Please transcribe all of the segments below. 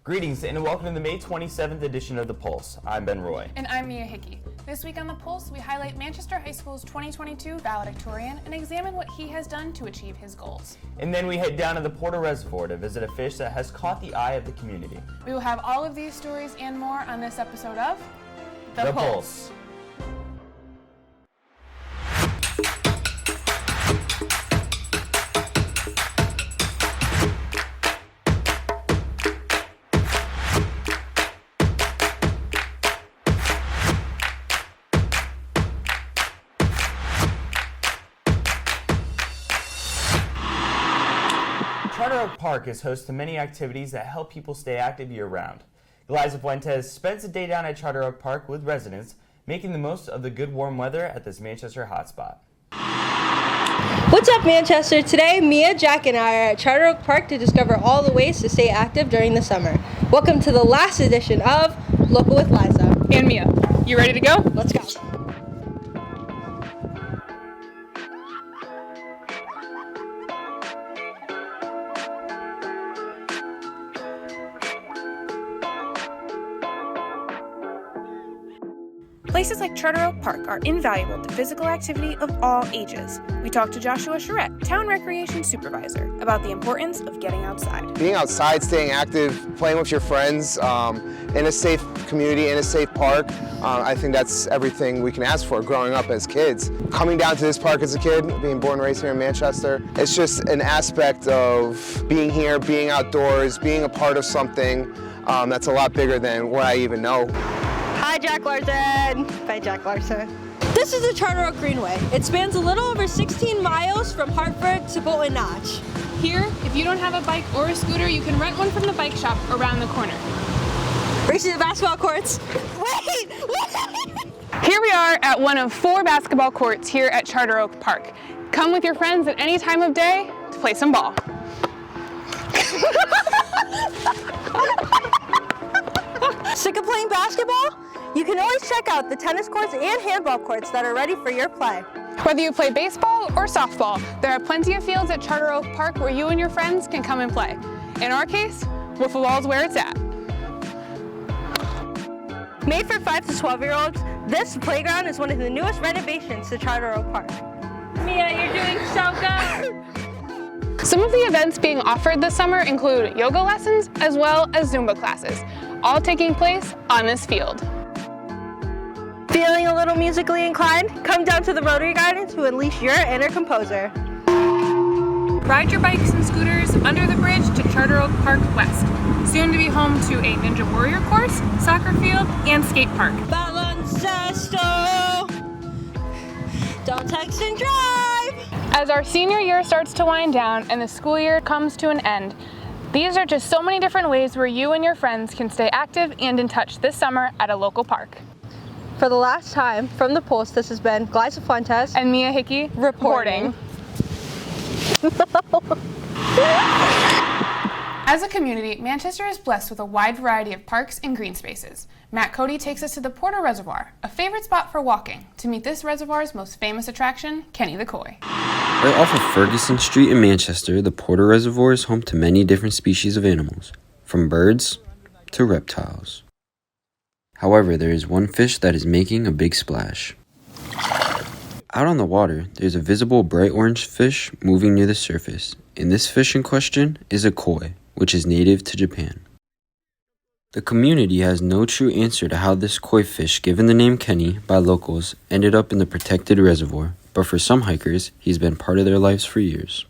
Greetings and welcome to the May 27th edition of The Pulse. I'm Ben Roy. And I'm Mia Hickey. This week on The Pulse, we highlight Manchester High School's 2022 valedictorian and examine what he has done to achieve his goals. And then we head down to the Porter Reservoir to visit a fish that has caught the eye of the community. We will have all of these stories and more on this episode of The Pulse. Charter Oak Park is host to many activities that help people stay active year-round. Glaiza Fuentes spends a day down at Charter Oak Park with residents, making the most of the good warm weather at this Manchester hotspot. What's up, Manchester? Today, Mia, Jack, and I are at Charter Oak Park to discover all the ways to stay active during the summer. Welcome to the last edition of Local with Liza. And Mia, you ready to go? Let's go. Places like Charter Oak Park are invaluable to physical activity of all ages. We talked to Joshua Charette, Town Recreation Supervisor, about the importance of getting outside. Being outside, staying active, playing with your friends in a safe community, in a safe park, I think that's everything we can ask for growing up as kids. Coming down to this park as a kid, being born and raised here in Manchester, it's just an aspect of being here, being outdoors, being a part of something that's a lot bigger than what I even know. Hi, Jack Larson. Bye, Jack Larson. This is the Charter Oak Greenway. It spans a little over 16 miles from Hartford to Bolton Notch. Here, if you don't have a bike or a scooter, you can rent one from the bike shop around the corner. Racing the basketball courts. Wait! Here we are at one of 4 basketball courts here at Charter Oak Park. Come with your friends at any time of day to play some ball. Sick of playing basketball? You can always check out the tennis courts and handball courts that are ready for your play. Whether you play baseball or softball, there are plenty of fields at Charter Oak Park where you and your friends can come and play. In our case, wiffle ball's where it's at. Made for 5 to 12-year-olds, this playground is one of the newest renovations to Charter Oak Park. Mia, you're doing so good! Some of the events being offered this summer include yoga lessons as well as Zumba classes, all taking place on this field. Feeling a little musically inclined? Come down to the Rotary Garden to unleash your inner composer. Ride your bikes and scooters under the bridge to Charter Oak Park West, soon to be home to a Ninja Warrior course, soccer field, and skate park. Baloncesto! Don't text and drive! As our senior year starts to wind down and the school year comes to an end, these are just so many different ways where you and your friends can stay active and in touch this summer at a local park. For the last time, from The Pulse, this has been Glaiza Fuentes and Mia Hickey reporting. As a community, Manchester is blessed with a wide variety of parks and green spaces. Matt Cote takes us to the Porter Reservoir, a favorite spot for walking, to meet this reservoir's most famous attraction, Kenny the Koi. Right off of Ferguson Street in Manchester, the Porter Reservoir is home to many different species of animals, from birds to reptiles. However, there is one fish that is making a big splash. Out on the water, there's a visible bright orange fish moving near the surface, and this fish in question is a koi, which is native to Japan. The community has no true answer to how this koi fish, given the name Kenny by locals, ended up in the protected reservoir, but for some hikers, he's been part of their lives for years.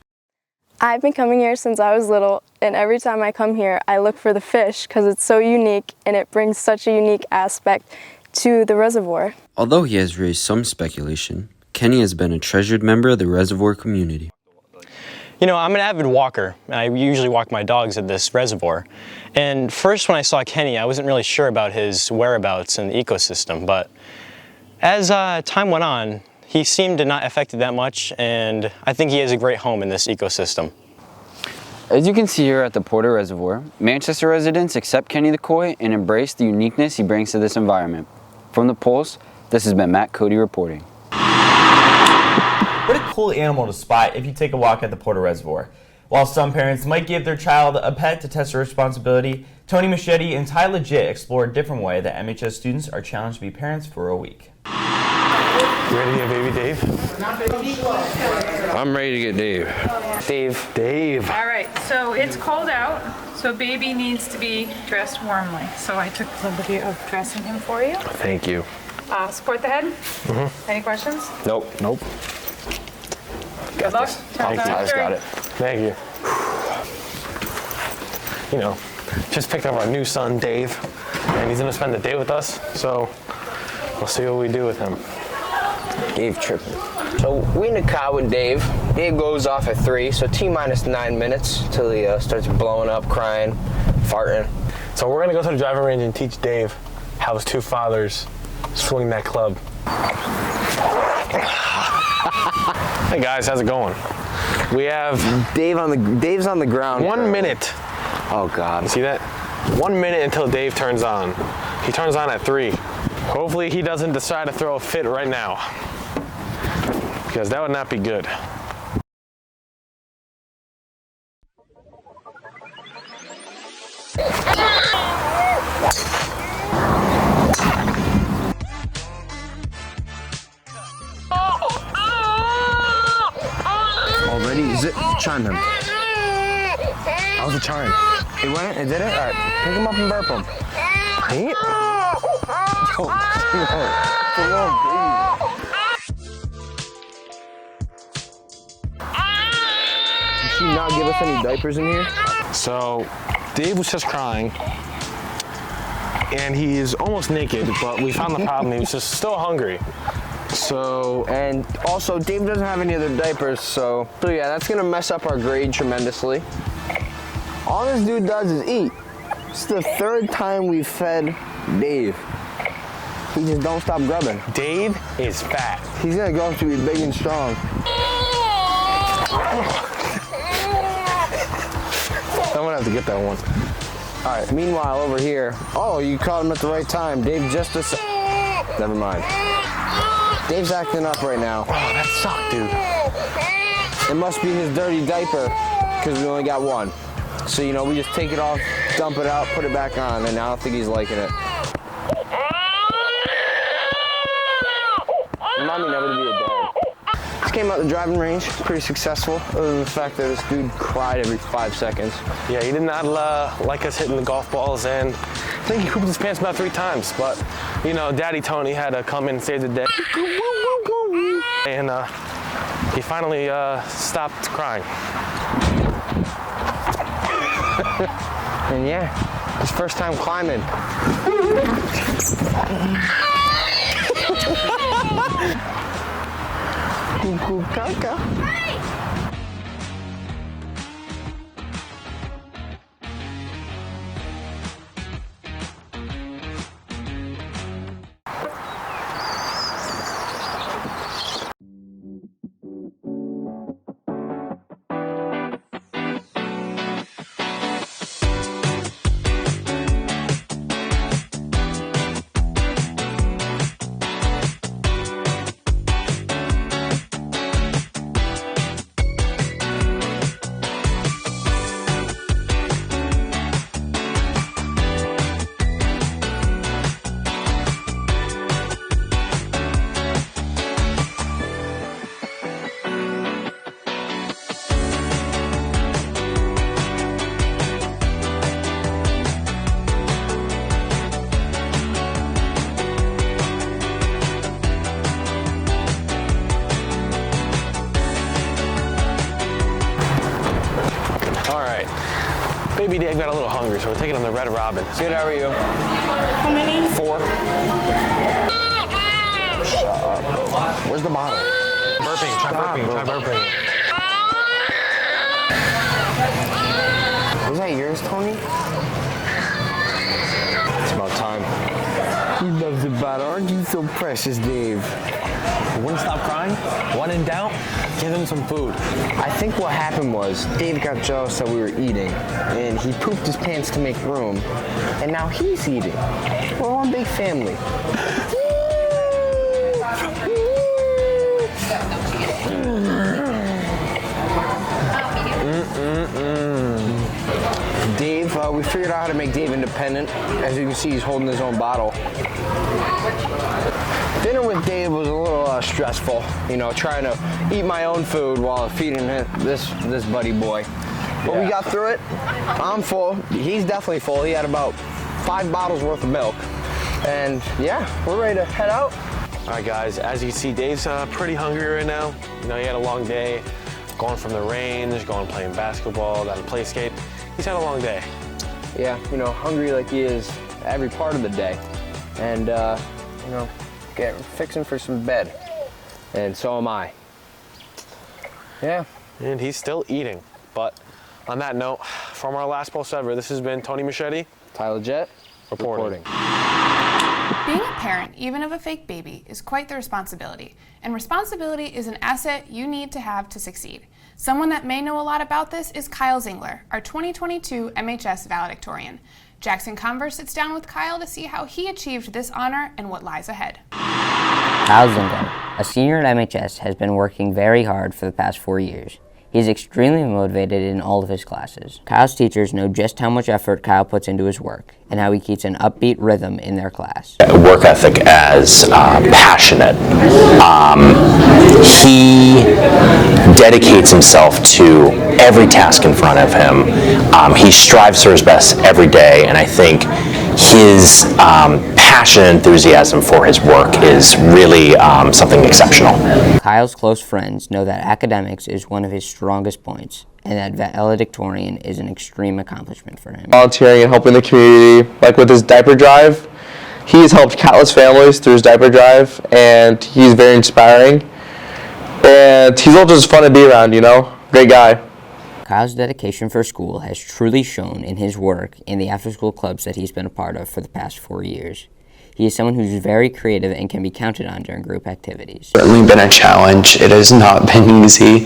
I've been coming here since I was little, and every time I come here, I look for the fish because it's so unique and it brings such a unique aspect to the reservoir. Although he has raised some speculation, Kenny has been a treasured member of the reservoir community. You know, I'm an avid walker, and I usually walk my dogs at this reservoir. And first when I saw Kenny, I wasn't really sure about his whereabouts in the ecosystem, but as time went on, he seemed to not affect it that much, and I think he has a great home in this ecosystem. As you can see here at the Porter Reservoir, Manchester residents accept Kenny the Koi and embrace the uniqueness he brings to this environment. From The Pulse, this has been Matt Cote reporting. What a cool animal to spot if you take a walk at the Porter Reservoir. While some parents might give their child a pet to test their responsibility, Tony Mascitti and Ty Legit explore a different way that MHS students are challenged to be parents for a week. You ready to get baby Dave? I'm ready to get Dave. Dave. All right, so it's cold out, so baby needs to be dressed warmly. So I took the liberty of dressing him for you. Thank you. Support the head. Any questions? Nope. Good luck. Thank you. I just got it. Thank you. You know, just picked up our new son, Dave, and he's gonna spend the day with us, so we'll see what we do with him. Dave tripping. So we in the car with Dave. Dave goes off at 3, so T-minus 9 minutes till he starts blowing up, crying, farting. So we're gonna go to the driving range and teach Dave how his two fathers swing that club. Hey guys, how's it going? We have Dave's on the ground. 1 minute. Oh God. You see that? 1 minute until Dave turns on. He turns on at 3. Hopefully he doesn't decide to throw a fit right now, because that would not be good. Already? Chime him. How's the chime? It went? It did it? All right. Pick him up and burp him. Hey? Come on, Did she not give us any diapers in here? So Dave was just crying, and he is almost naked, but we found the problem. He was just still hungry. So, and also Dave doesn't have any other diapers, so yeah, that's gonna mess up our grade tremendously. All this dude does is eat. It's the 3rd time we've fed Dave. He just don't stop grubbing. Dave is fat. He's gonna grow up to be big and strong. I'm gonna have to get that one. All right, meanwhile over here, oh, you caught him at the right time. Dave just never mind. Dave's acting up right now. Oh, that sucked, dude. It must be his dirty diaper, because we only got one. So, you know, we just take it off, dump it out, put it back on, and I don't think he's liking it. Remind me never to be a dad. Just came out the driving range, pretty successful, other than the fact that this dude cried every 5 seconds. Yeah, he did not like us hitting the golf balls, and I think he pooped his pants about 3 times, but, you know, Daddy Tony had to come in and save the day. And he finally stopped crying. And yeah, his first time climbing. Cuckoo caca. Baby Dave got a little hungry, so we're taking him to Red Robin. Good, how are you? How many? 4. Shut up. Where's the bottle? Burping, try burping. Was that yours, Tony? It's about time. He loves the bottle. Aren't you so precious, Dave? He wouldn't stop crying. When in doubt, give him some food. I think what happened was Dave got jealous that we were eating, and he pooped his pants to make room, and now he's eating. We're one big family. Dave. We figured out how to make Dave independent. As you can see, he's holding his own bottle. Dinner with Dave was a little stressful, you know, trying to eat my own food while feeding this buddy boy. But we got through it. I'm full. He's definitely full. He had about 5 bottles worth of milk. And yeah, we're ready to head out. All right, guys, as you can see, Dave's pretty hungry right now. You know, he had a long day, going from the range, going playing basketball, down to play skate. He's had a long day. Yeah, you know, hungry like he is every part of the day. And, you know, fixing for some bed. And so am I. Yeah. And he's still eating. But on that note, from our last Pulse ever, this has been Tony Mascitti, Tyler Jett, reporting. Being a parent, even of a fake baby, is quite the responsibility. And responsibility is an asset you need to have to succeed. Someone that may know a lot about this is Kyle Zingler, our 2022 MHS Valedictorian. Jackson Converse sits down with Kyle to see how he achieved this honor and what lies ahead. Kyle Zingler, a senior at MHS, has been working very hard for the past 4 years. He is extremely motivated in all of his classes. Kyle's teachers know just how much effort Kyle puts into his work and how he keeps an upbeat rhythm in their class. Work ethic as passionate. He dedicates himself to every task in front of him. He strives for his best every day, and I think his passion and enthusiasm for his work is really something exceptional. Kyle's close friends know that academics is one of his strongest points, and that valedictorian is an extreme accomplishment for him. Volunteering and helping the community, like with his diaper drive. He's helped countless families through his diaper drive, and he's very inspiring. And he's also just fun to be around, you know? Great guy. Kyle's dedication for school has truly shown in his work in the after-school clubs that he's been a part of for the past 4 years. He is someone who's very creative and can be counted on during group activities. Certainly been a challenge. It has not been easy.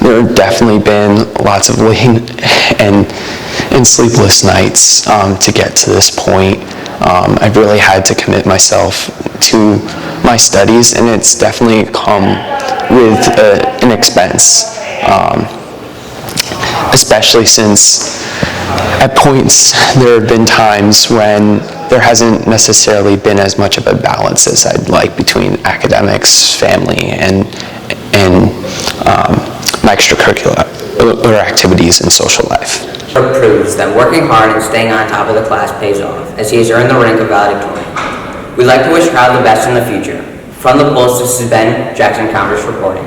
There have definitely been lots of late and sleepless nights to get to this point. I've really had to commit myself to my studies, and it's definitely come with an expense. Especially since at points there have been times when there hasn't necessarily been as much of a balance as I'd like between academics, family, and my extracurricular activities and social life. Proves that working hard and staying on top of the class pays off, as he has earned the rank of valedictorian. We'd like to wish Kyle the best in the future. From the Pulse, this has been Jackson Converse reporting.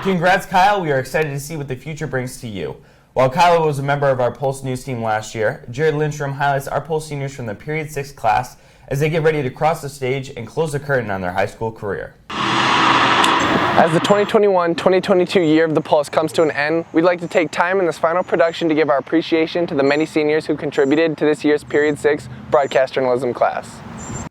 Congrats, Kyle. We are excited to see what the future brings to you. While Kyle was a member of our Pulse News team last year, Jared Lindstrom highlights our Pulse seniors from the Period 6 class as they get ready to cross the stage and close the curtain on their high school career. As the 2021-2022 year of the Pulse comes to an end, we'd like to take time in this final production to give our appreciation to the many seniors who contributed to this year's Period 6 broadcast journalism class.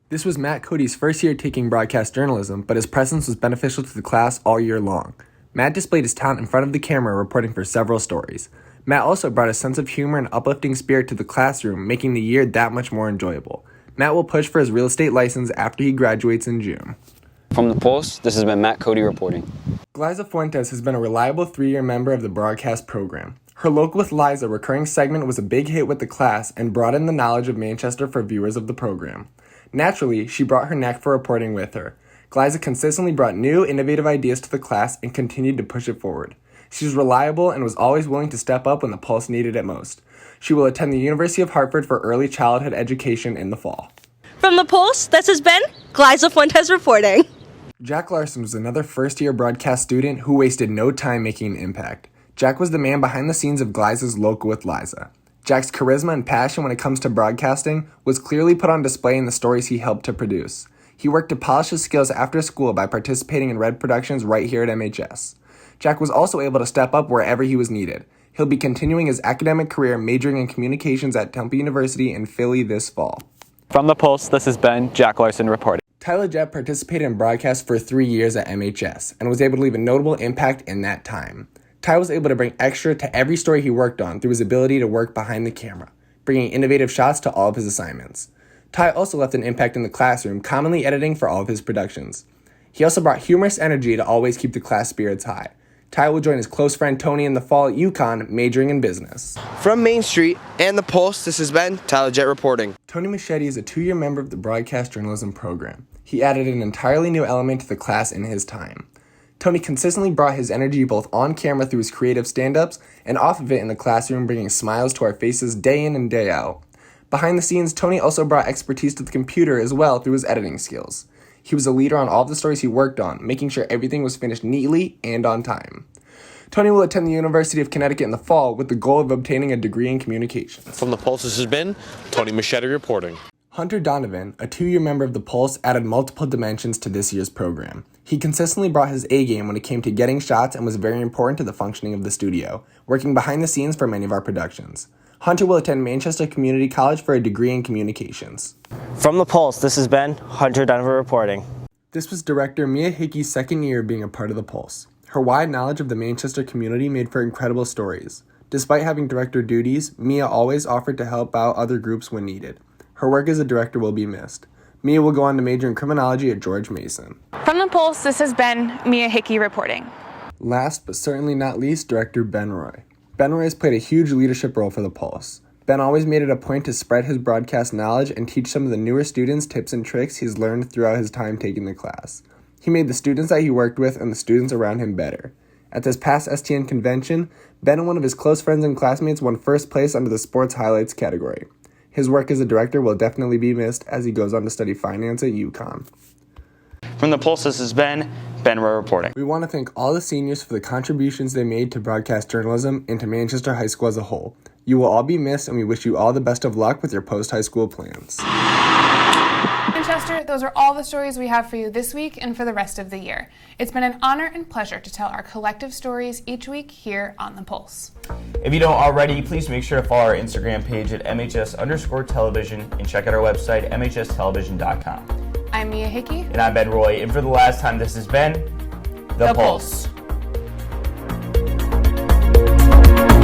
This was Matt Cote's first year taking broadcast journalism, but his presence was beneficial to the class all year long. Matt displayed his talent in front of the camera, reporting for several stories. Matt also brought a sense of humor and uplifting spirit to the classroom, making the year that much more enjoyable. Matt will push for his real estate license after he graduates in June. From the Pulse, this has been Matt Cote reporting. Glaiza Fuentes has been a reliable 3-year member of the broadcast program. Her Local with Liza recurring segment was a big hit with the class and broadened the knowledge of Manchester for viewers of the program. Naturally, she brought her knack for reporting with her. Glaiza consistently brought new, innovative ideas to the class and continued to push it forward. She was reliable and was always willing to step up when the Pulse needed it most. She will attend the University of Hartford for early childhood education in the fall. From the Pulse, this has been Glaiza Fuentes reporting. Jack Larson was another first-year broadcast student who wasted no time making an impact. Jack was the man behind the scenes of Glaiza's Local with Liza. Jack's charisma and passion when it comes to broadcasting was clearly put on display in the stories he helped to produce. He worked to polish his skills after school by participating in Red Productions right here at MHS. Jack was also able to step up wherever he was needed. He'll be continuing his academic career majoring in communications at Temple University in Philly this fall. From the Pulse, this has been Jack Larson reporting. Tyler Jett participated in broadcast for 3 years at MHS and was able to leave a notable impact in that time. Ty was able to bring extra to every story he worked on through his ability to work behind the camera, bringing innovative shots to all of his assignments. Ty also left an impact in the classroom, commonly editing for all of his productions. He also brought humorous energy to always keep the class spirits high. Ty will join his close friend Tony in the fall at UConn, majoring in business. From Main Street and the Pulse, this has been Tyler Jett reporting. Tony Mascitti is a 2-year member of the broadcast journalism program. He added an entirely new element to the class in his time. Tony consistently brought his energy both on camera through his creative stand-ups and off of it in the classroom, bringing smiles to our faces day in and day out. Behind the scenes, Tony also brought expertise to the computer as well through his editing skills. He was a leader on all of the stories he worked on, making sure everything was finished neatly and on time. Tony will attend the University of Connecticut in the fall with the goal of obtaining a degree in communications. From the Pulse, this has been Tony Mascitti reporting. Hunter Donovan, a 2-year member of the Pulse, added multiple dimensions to this year's program. He consistently brought his A-game when it came to getting shots and was very important to the functioning of the studio, working behind the scenes for many of our productions. Hunter will attend Manchester Community College for a degree in communications. From the Pulse, this has been Hunter Donovan reporting. This was director Mia Hickey's second year being a part of the Pulse. Her wide knowledge of the Manchester community made for incredible stories. Despite having director duties, Mia always offered to help out other groups when needed. Her work as a director will be missed. Mia will go on to major in criminology at George Mason. From the Pulse, this has been Mia Hickey reporting. Last but certainly not least, director Ben Roy. Ben Roy has played a huge leadership role for the Pulse. Ben always made it a point to spread his broadcast knowledge and teach some of the newer students tips and tricks he's learned throughout his time taking the class. He made the students that he worked with and the students around him better. At this past STN convention, Ben and one of his close friends and classmates won first place under the sports highlights category. His work as a director will definitely be missed as he goes on to study finance at UConn. From the Pulse, this has been Ben Roy reporting. We want to thank all the seniors for the contributions they made to broadcast journalism and to Manchester High School as a whole. You will all be missed, and we wish you all the best of luck with your post-high school plans. Manchester, those are all the stories we have for you this week and for the rest of the year. It's been an honor and pleasure to tell our collective stories each week here on The Pulse. If you don't already, please make sure to follow our Instagram page at MHS_television and check out our website, MHStelevision.com. I'm Mia Hickey. And I'm Ben Roy, and for the last time, this has been The Pulse.